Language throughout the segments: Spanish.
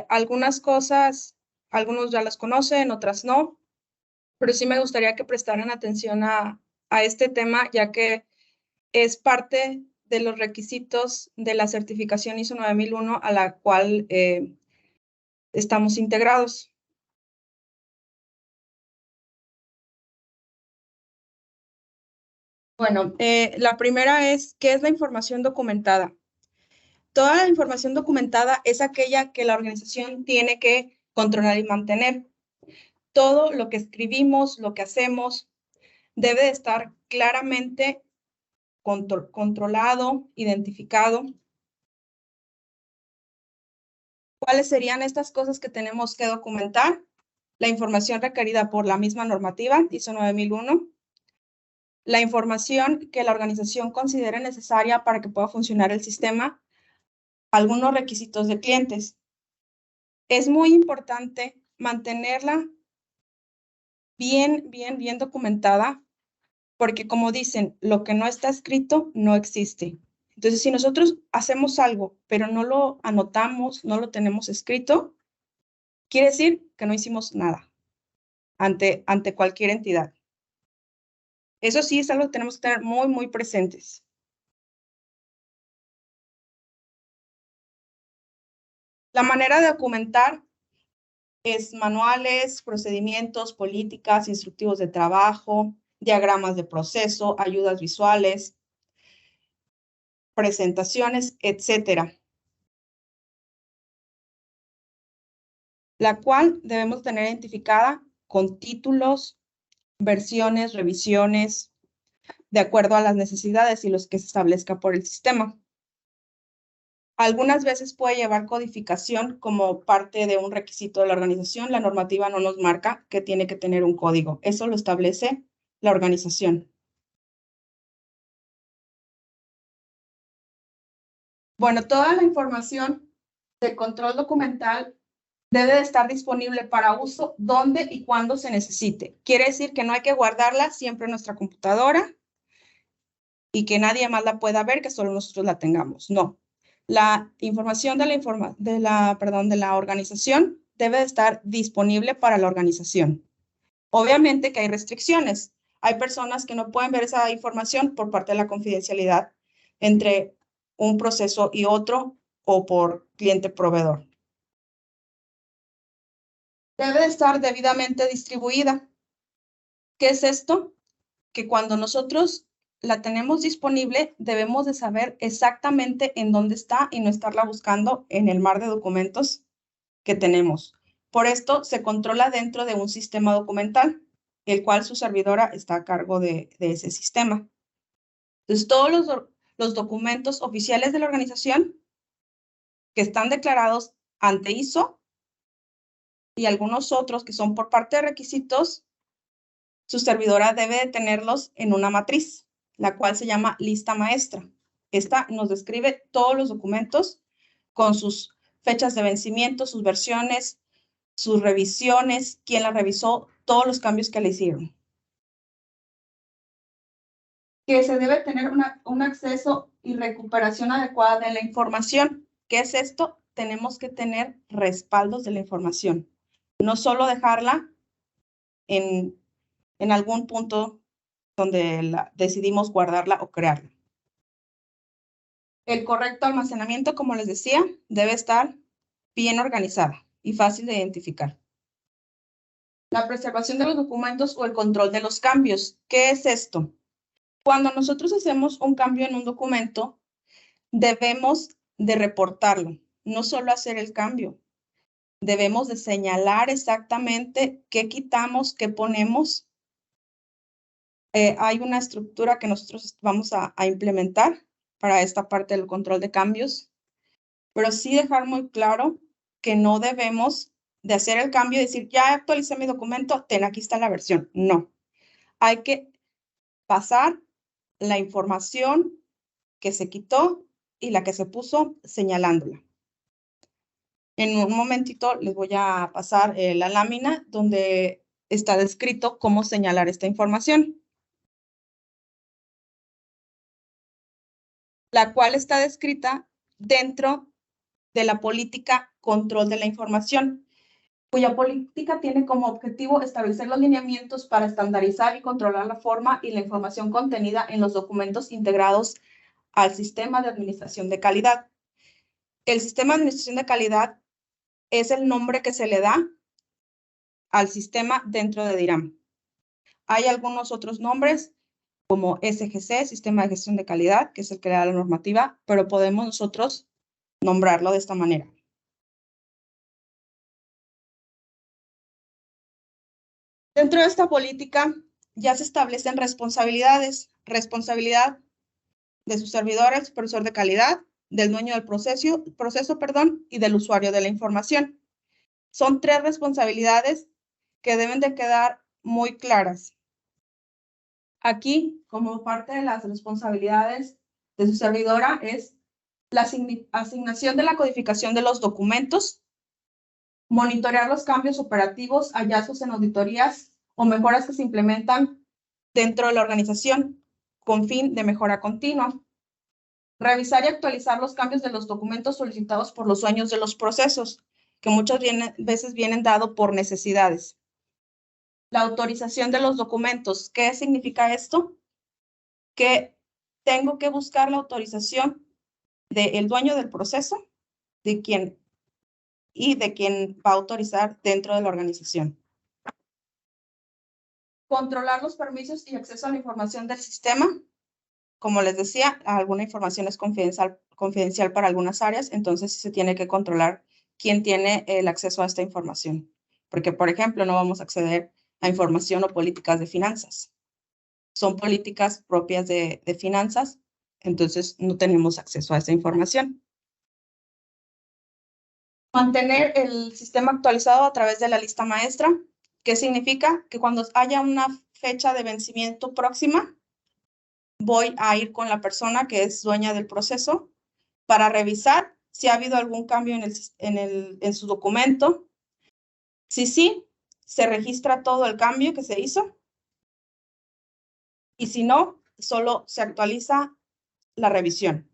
Algunas cosas, algunos ya las conocen, otras no, pero sí me gustaría que prestaran atención a este tema, ya que es parte de los requisitos de la certificación ISO 9001 a la cual estamos integrados. Bueno, la primera es, ¿qué es la información documentada? Toda la información documentada es aquella que la organización tiene que controlar y mantener. Todo lo que escribimos, lo que hacemos, debe de estar claramente controlado, identificado. ¿Cuáles serían estas cosas que tenemos que documentar? La información requerida por la misma normativa, ISO 9001. La información que la organización considere necesaria para que pueda funcionar el sistema. Algunos requisitos de clientes. Es muy importante mantenerla bien documentada, porque como dicen, lo que no está escrito no existe. Entonces, si nosotros hacemos algo, pero no lo anotamos, no lo tenemos escrito, quiere decir que no hicimos nada ante cualquier entidad. Eso sí es algo que tenemos que tener muy presentes. La manera de documentar es manuales, procedimientos, políticas, instructivos de trabajo, diagramas de proceso, ayudas visuales, presentaciones, etcétera. La cual debemos tener identificada con títulos, versiones, revisiones, de acuerdo a las necesidades y los que se establezca por el sistema. Algunas veces puede llevar codificación como parte de un requisito de la organización. La normativa no nos marca que tiene que tener un código. Eso lo establece la organización. Bueno, toda la información de control documental debe de estar disponible para uso donde y cuando se necesite. Quiere decir que no hay que guardarla siempre en nuestra computadora y que nadie más la pueda ver, que solo nosotros la tengamos. No. La información de la organización debe de estar disponible para la organización. Obviamente que hay restricciones. Hay personas que no pueden ver esa información por parte de la confidencialidad entre un proceso y otro o por cliente-proveedor. Debe de estar debidamente distribuida. ¿Qué es esto? Que cuando nosotros la tenemos disponible, debemos de saber exactamente en dónde está y no estarla buscando en el mar de documentos que tenemos. Por esto se controla dentro de un sistema documental, el cual su servidora está a cargo de ese sistema. Entonces, todos los documentos oficiales de la organización que están declarados ante ISO y algunos otros que son por parte de requisitos, su servidora debe de tenerlos en una matriz, la cual se llama lista maestra. Esta nos describe todos los documentos con sus fechas de vencimiento, sus versiones, sus revisiones, quién la revisó, todos los cambios que le hicieron. Que se debe tener un acceso y recuperación adecuada de la información. ¿Qué es esto? Tenemos que tener respaldos de la información. No solo dejarla en algún punto donde decidimos guardarla o crearla. El correcto almacenamiento, como les decía, debe estar bien organizada y fácil de identificar. La preservación de los documentos o el control de los cambios. ¿Qué es esto? Cuando nosotros hacemos un cambio en un documento, debemos de reportarlo, no solo hacer el cambio. Debemos de señalar exactamente qué quitamos, qué ponemos. Hay una estructura que nosotros vamos a implementar para esta parte del control de cambios, pero sí dejar muy claro que no debemos de hacer el cambio y decir, ya actualicé mi documento, aquí está la versión. No, hay que pasar la información que se quitó y la que se puso señalándola. En un momentito les voy a pasar la lámina donde está descrito cómo señalar esta información, la cual está descrita dentro de la política control de la información, cuya política tiene como objetivo establecer los lineamientos para estandarizar y controlar la forma y la información contenida en los documentos integrados al sistema de administración de calidad. El sistema de administración de calidad es el nombre que se le da al sistema dentro de DIRAM. Hay algunos otros nombres como SGC, Sistema de Gestión de Calidad, que es el que da la normativa, pero podemos nosotros nombrarlo de esta manera. Dentro de esta política ya se establecen responsabilidades. Responsabilidad de su servidor, el supervisor de calidad, del dueño del proceso, y del usuario de la información. Son 3 responsabilidades que deben de quedar muy claras. Aquí, como parte de las responsabilidades de su servidora, es la asignación de la codificación de los documentos, monitorear los cambios operativos, hallazgos en auditorías o mejoras que se implementan dentro de la organización con fin de mejora continua. Revisar y actualizar los cambios de los documentos solicitados por los dueños de los procesos, que muchas veces vienen dados por necesidades. La autorización de los documentos. ¿Qué significa esto? Que tengo que buscar la autorización del dueño del proceso, de quien va a autorizar dentro de la organización. Controlar los permisos y acceso a la información del sistema. Como les decía, alguna información es confidencial para algunas áreas, entonces sí se tiene que controlar quién tiene el acceso a esta información. Porque, por ejemplo, no vamos a acceder a información o políticas de finanzas. Son políticas propias de finanzas, entonces no tenemos acceso a esa información. Mantener el sistema actualizado a través de la lista maestra, que significa que cuando haya una fecha de vencimiento próxima, voy a ir con la persona que es dueña del proceso para revisar si ha habido algún cambio en su documento. Si sí, se registra todo el cambio que se hizo. Y si no, solo se actualiza la revisión.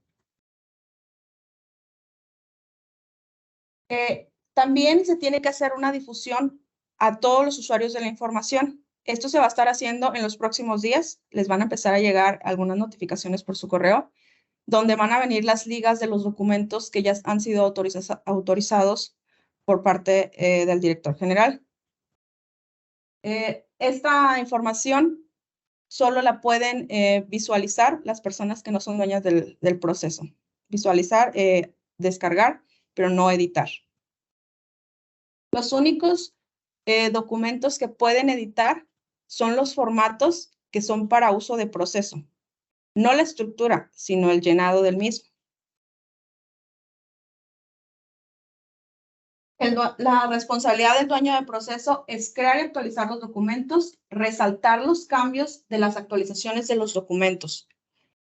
También se tiene que hacer una difusión a todos los usuarios de la información. Esto se va a estar haciendo en los próximos días. Les van a empezar a llegar algunas notificaciones por su correo, donde van a venir las ligas de los documentos que ya han sido autorizados por parte del director general. Esta información solo la pueden visualizar las personas que no son dueñas del proceso. Visualizar, descargar, pero no editar. Los únicos documentos que pueden editar son los formatos que son para uso de proceso. No la estructura, sino el llenado del mismo. La responsabilidad del dueño del proceso es crear y actualizar los documentos, resaltar los cambios de las actualizaciones de los documentos.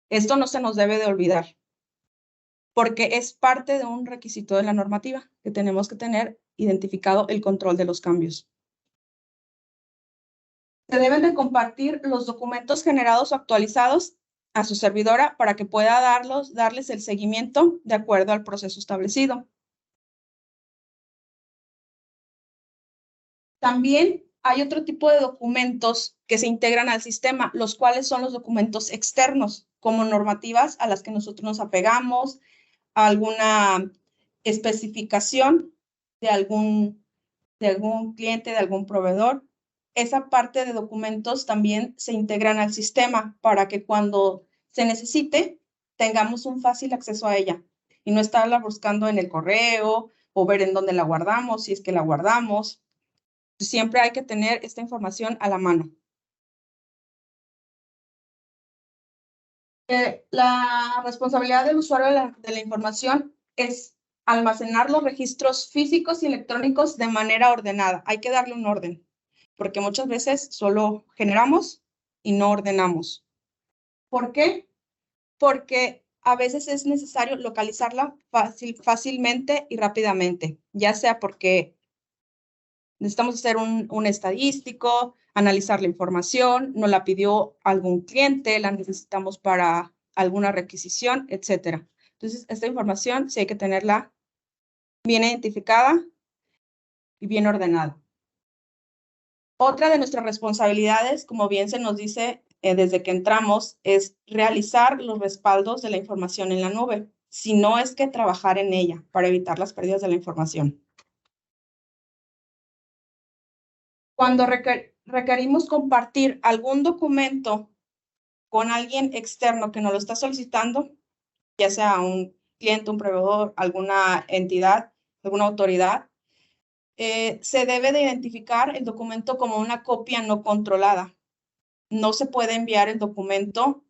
Esto no se nos debe de olvidar, porque es parte de un requisito de la normativa, que tenemos que tener identificado el control de los cambios. Se deben de compartir los documentos generados o actualizados a su servidora para que pueda darles el seguimiento de acuerdo al proceso establecido. También hay otro tipo de documentos que se integran al sistema, los cuales son los documentos externos, como normativas a las que nosotros nos apegamos, a alguna especificación de algún cliente, de algún proveedor. Esa parte de documentos también se integran al sistema para que cuando se necesite tengamos un fácil acceso a ella y no estarla buscando en el correo o ver en dónde la guardamos, si es que la guardamos. Siempre hay que tener esta información a la mano. La responsabilidad del usuario de la información es almacenar los registros físicos y electrónicos de manera ordenada. Hay que darle un orden, porque muchas veces solo generamos y no ordenamos. ¿Por qué? Porque a veces es necesario localizarla fácilmente y rápidamente, ya sea porque necesitamos hacer un estadístico, analizar la información, nos la pidió algún cliente, la necesitamos para alguna requisición, etc. Entonces, esta información sí hay que tenerla bien identificada y bien ordenada. Otra de nuestras responsabilidades, como bien se nos dice desde que entramos, es realizar los respaldos de la información en la nube, si no es que trabajar en ella para evitar las pérdidas de la información. Cuando requerimos compartir algún documento con alguien externo que nos lo está solicitando, ya sea un cliente, un proveedor, alguna entidad, alguna autoridad, se debe de identificar el documento como una copia no controlada. No se puede enviar el documento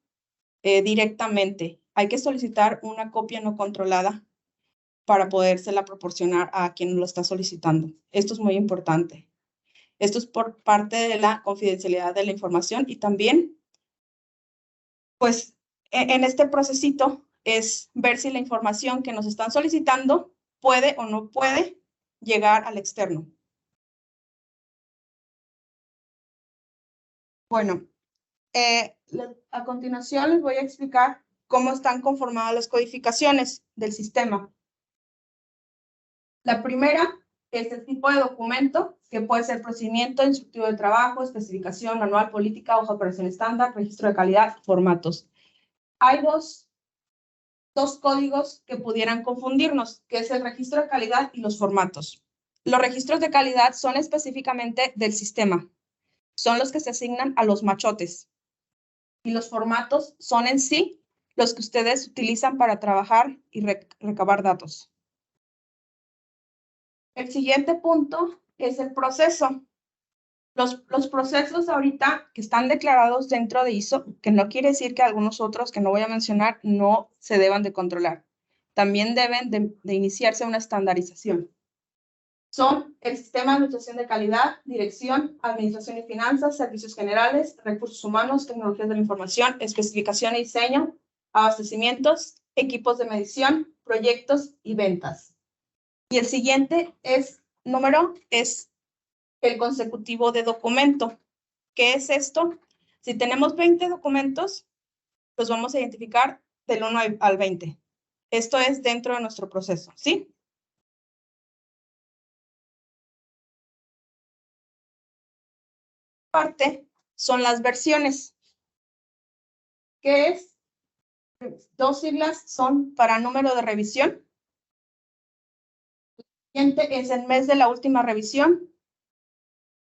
directamente. Hay que solicitar una copia no controlada para podérsela proporcionar a quien lo está solicitando. Esto es muy importante. Esto es por parte de la confidencialidad de la información y también, pues, en este procesito es ver si la información que nos están solicitando puede o no puede llegar al externo. Bueno, a continuación les voy a explicar cómo están conformadas las codificaciones del sistema. La primera es el tipo de documento, que puede ser procedimiento, instructivo de trabajo, especificación, manual, política, hoja de operación estándar, registro de calidad, formatos. Hay dos códigos que pudieran confundirnos, que es el registro de calidad y los formatos. Los registros de calidad son específicamente del sistema. Son los que se asignan a los machotes. Y los formatos son en sí los que ustedes utilizan para trabajar y recabar datos. El siguiente punto es el proceso. Los procesos ahorita que están declarados dentro de ISO, que no quiere decir que algunos otros que no voy a mencionar no se deban de controlar. También deben de iniciarse una estandarización. Son el sistema de administración de calidad, dirección, administración y finanzas, servicios generales, recursos humanos, tecnologías de la información, especificación y diseño, abastecimientos, equipos de medición, proyectos y ventas. Y el siguiente número es el consecutivo de documento. ¿Qué es esto? Si tenemos 20 documentos, los vamos a identificar del 1 al 20. Esto es dentro de nuestro proceso, ¿sí? Parte son las versiones. ¿Qué es? Dos siglas son para número de revisión. El siguiente es el mes de la última revisión.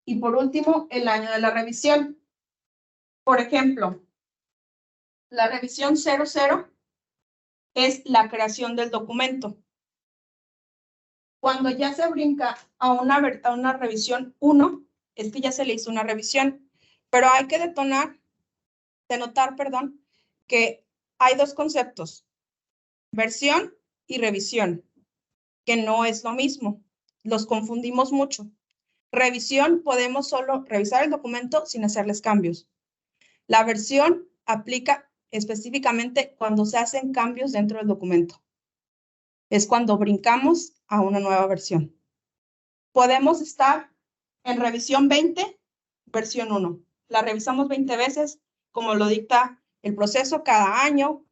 Y por último, el año de la revisión. Por ejemplo, la revisión 00 es la creación del documento. Cuando ya se brinca a una revisión 1, es que ya se le hizo una revisión. Pero hay que denotar, que hay dos conceptos, versión y revisión, que no es lo mismo. Los confundimos mucho. Revisión, podemos solo revisar el documento sin hacerles cambios. La versión aplica específicamente cuando se hacen cambios dentro del documento. Es cuando brincamos a una nueva versión. Podemos estar en revisión 20, versión 1. La revisamos 20 veces, como lo dicta el proceso cada año,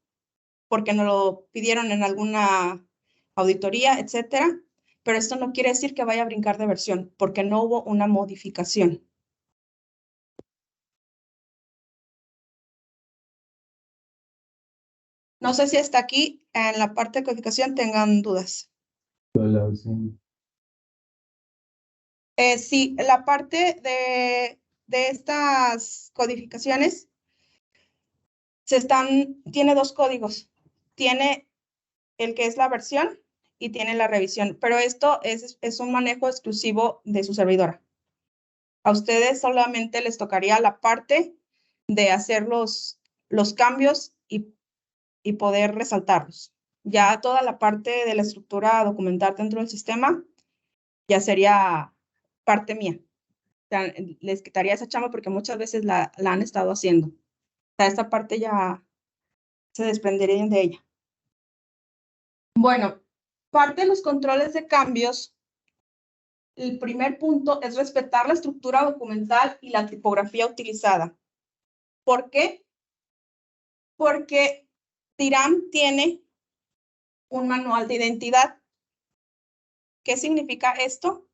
porque nos lo pidieron en alguna auditoría, etcétera. Pero esto no quiere decir que vaya a brincar de versión, porque no hubo una modificación. No sé si hasta aquí, en la parte de codificación, tengan dudas. Sí, la parte de estas codificaciones tiene dos códigos. Tiene el que es la versión y tiene la revisión, pero esto es un manejo exclusivo de su servidora. A ustedes solamente les tocaría la parte de hacer los cambios y poder resaltarlos. Ya toda la parte de la estructura documental dentro del sistema ya sería parte mía. O sea, les quitaría esa chamba porque muchas veces la han estado haciendo. O sea, esta parte ya se desprenderían de ella. Bueno, parte de los controles de cambios, el primer punto es respetar la estructura documental y la tipografía utilizada. ¿Por qué? Porque TIRAM tiene un manual de identidad. ¿Qué significa esto?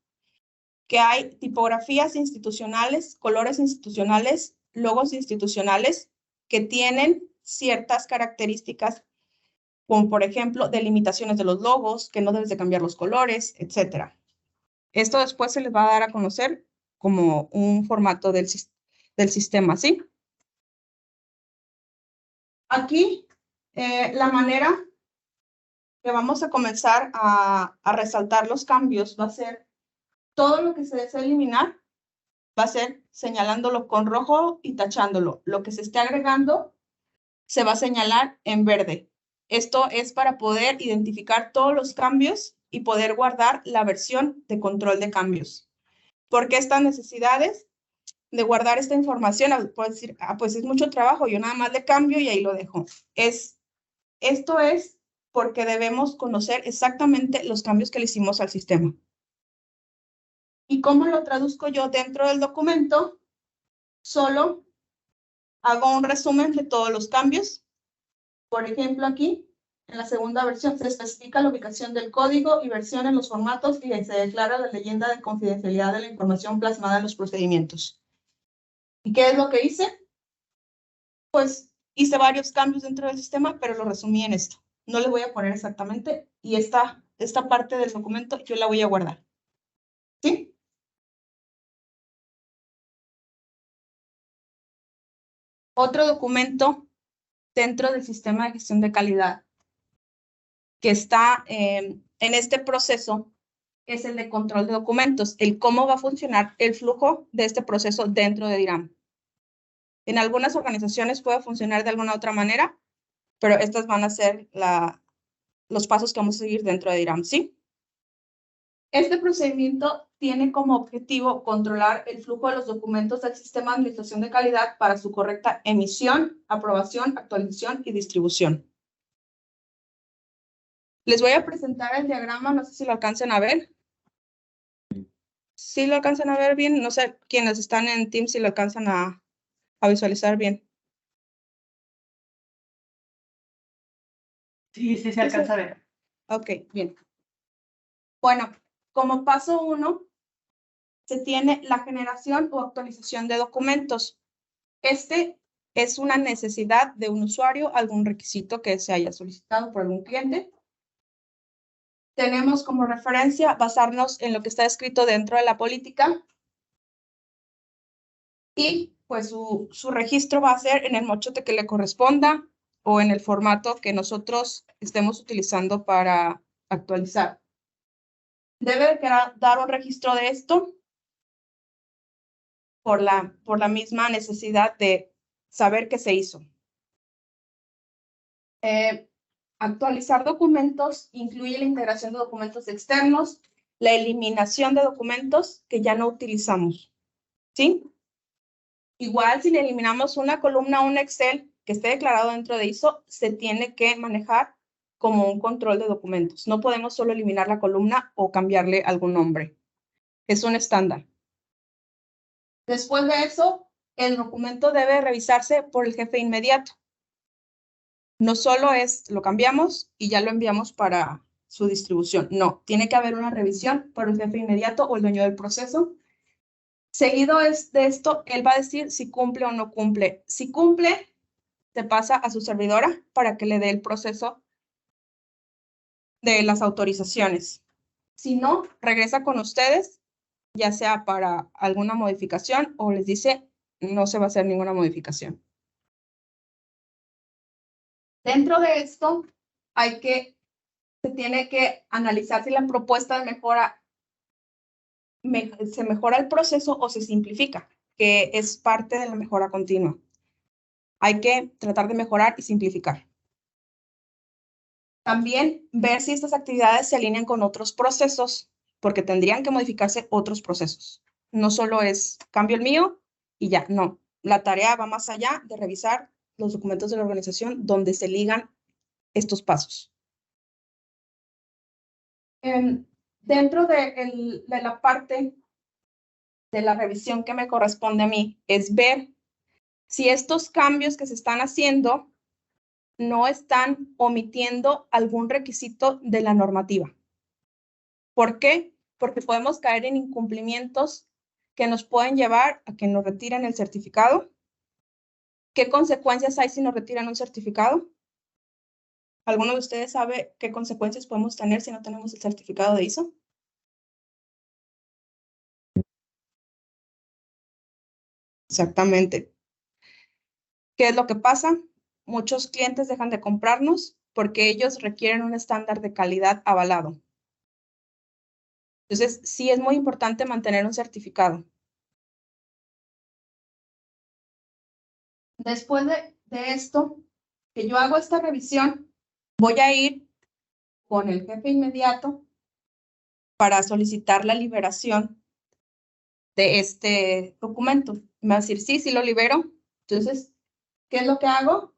Que hay tipografías institucionales, colores institucionales, logos institucionales que tienen ciertas características, como por ejemplo delimitaciones de los logos, que no debes de cambiar los colores, etc. Esto después se les va a dar a conocer como un formato del sistema, ¿sí? Aquí, la manera que vamos a comenzar a resaltar los cambios va a ser todo lo que se desea eliminar, va a ser señalándolo con rojo y tachándolo. Lo que se esté agregando se va a señalar en verde. Esto es para poder identificar todos los cambios y poder guardar la versión de control de cambios. ¿Por qué estas necesidades de guardar esta información? Puedes decir, pues es mucho trabajo, yo nada más le cambio y ahí lo dejo. Esto es porque debemos conocer exactamente los cambios que le hicimos al sistema. ¿Y cómo lo traduzco yo dentro del documento? Solo hago un resumen de todos los cambios. Por ejemplo, aquí, en la segunda versión, se especifica la ubicación del código y versión en los formatos y se declara la leyenda de confidencialidad de la información plasmada en los procedimientos. ¿Y qué es lo que hice? Pues hice varios cambios dentro del sistema, pero lo resumí en esto. No les voy a poner exactamente, y esta parte del documento yo la voy a guardar. ¿Sí? Otro documento dentro del sistema de gestión de calidad que está en este proceso es el de control de documentos, el cómo va a funcionar el flujo de este proceso dentro de DIRAM. En algunas organizaciones puede funcionar de alguna otra manera, pero estas van a ser los pasos que vamos a seguir dentro de DIRAM, ¿sí? Este procedimiento tiene como objetivo controlar el flujo de los documentos del sistema de administración de calidad para su correcta emisión, aprobación, actualización y distribución. Les voy a presentar el diagrama, no sé si lo alcancen a ver. ¿Sí lo alcanzan a ver bien? No sé quiénes están en Teams si lo alcanzan a visualizar bien. Sí, se alcanza a ver. Ok, bien. Bueno, como paso 1, se tiene la generación o actualización de documentos. Este es una necesidad de un usuario, algún requisito que se haya solicitado por algún cliente. Tenemos como referencia basarnos en lo que está escrito dentro de la política. Y pues su registro va a ser en el mochote que le corresponda o en el formato que nosotros estemos utilizando para actualizar. Debe dar un registro de esto por la misma necesidad de saber qué se hizo. Actualizar documentos incluye la integración de documentos externos, la eliminación de documentos que ya no utilizamos, ¿sí? Igual, si le eliminamos una columna o un Excel que esté declarado dentro de ISO, se tiene que manejar como un control de documentos. No podemos solo eliminar la columna o cambiarle algún nombre. Es un estándar. Después de eso, el documento debe revisarse por el jefe inmediato. No solo es lo cambiamos y ya lo enviamos para su distribución. No, tiene que haber una revisión por el jefe inmediato o el dueño del proceso. Seguido de esto, él va a decir si cumple o no cumple. Si cumple, se pasa a su servidora para que le dé el proceso de las autorizaciones. Si no, regresa con ustedes, ya sea para alguna modificación o les dice no se va a hacer ninguna modificación. Dentro de esto, se tiene que analizar si la propuesta de mejora se mejora el proceso o se simplifica, que es parte de la mejora continua. Hay que tratar de mejorar y simplificar. También ver si estas actividades se alinean con otros procesos, porque tendrían que modificarse otros procesos. No solo es cambio el mío y ya, no. La tarea va más allá de revisar los documentos de la organización donde se ligan estos pasos. Dentro de la parte de la revisión que me corresponde a mí es ver si estos cambios que se están haciendo no están omitiendo algún requisito de la normativa. ¿Por qué? Porque podemos caer en incumplimientos que nos pueden llevar a que nos retiren el certificado. ¿Qué consecuencias hay si nos retiran un certificado? ¿Alguno de ustedes sabe qué consecuencias podemos tener si no tenemos el certificado de ISO? Exactamente. ¿Qué es lo que pasa? Muchos clientes dejan de comprarnos porque ellos requieren un estándar de calidad avalado. Entonces, sí es muy importante mantener un certificado. Después de esto, que yo hago esta revisión, voy a ir con el jefe inmediato para solicitar la liberación de este documento. Me va a decir, sí, sí lo libero. Entonces, ¿qué es lo que hago?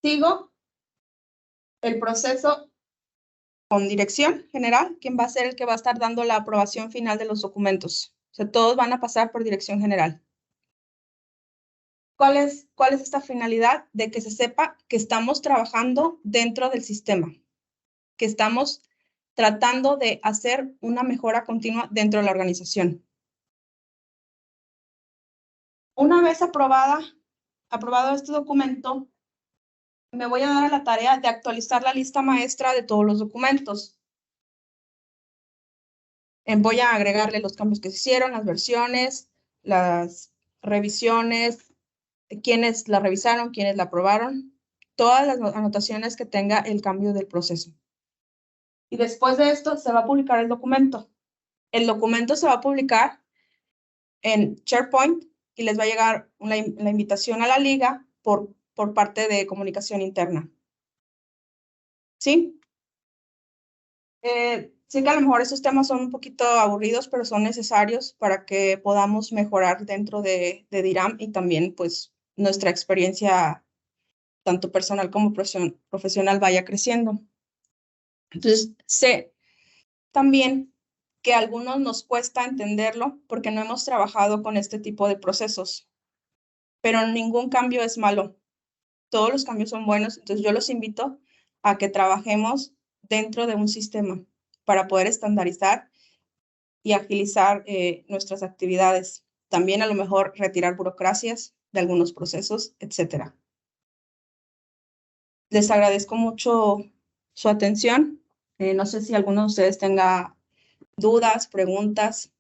Sigo el proceso con dirección general, quien va a ser el que va a estar dando la aprobación final de los documentos. O sea, todos van a pasar por dirección general. ¿Cuál es esta finalidad? De que se sepa que estamos trabajando dentro del sistema, que estamos tratando de hacer una mejora continua dentro de la organización. Una vez aprobado este documento, me voy a dar a la tarea de actualizar la lista maestra de todos los documentos. Voy a agregarle los cambios que se hicieron, las versiones, las revisiones, quiénes la revisaron, quiénes la aprobaron, todas las anotaciones que tenga el cambio del proceso. Y después de esto se va a publicar el documento. El documento se va a publicar en SharePoint y les va a llegar la invitación a la liga por parte de comunicación interna. ¿Sí? Sé que a lo mejor esos temas son un poquito aburridos, pero son necesarios para que podamos mejorar dentro de DIRAM y también pues nuestra experiencia tanto personal como profesional vaya creciendo. Entonces, sé también que a algunos nos cuesta entenderlo porque no hemos trabajado con este tipo de procesos, pero ningún cambio es malo. Todos los cambios son buenos, entonces yo los invito a que trabajemos dentro de un sistema para poder estandarizar y agilizar nuestras actividades. También a lo mejor retirar burocracias de algunos procesos, etc. Les agradezco mucho su atención. No sé si alguno de ustedes tenga dudas, preguntas.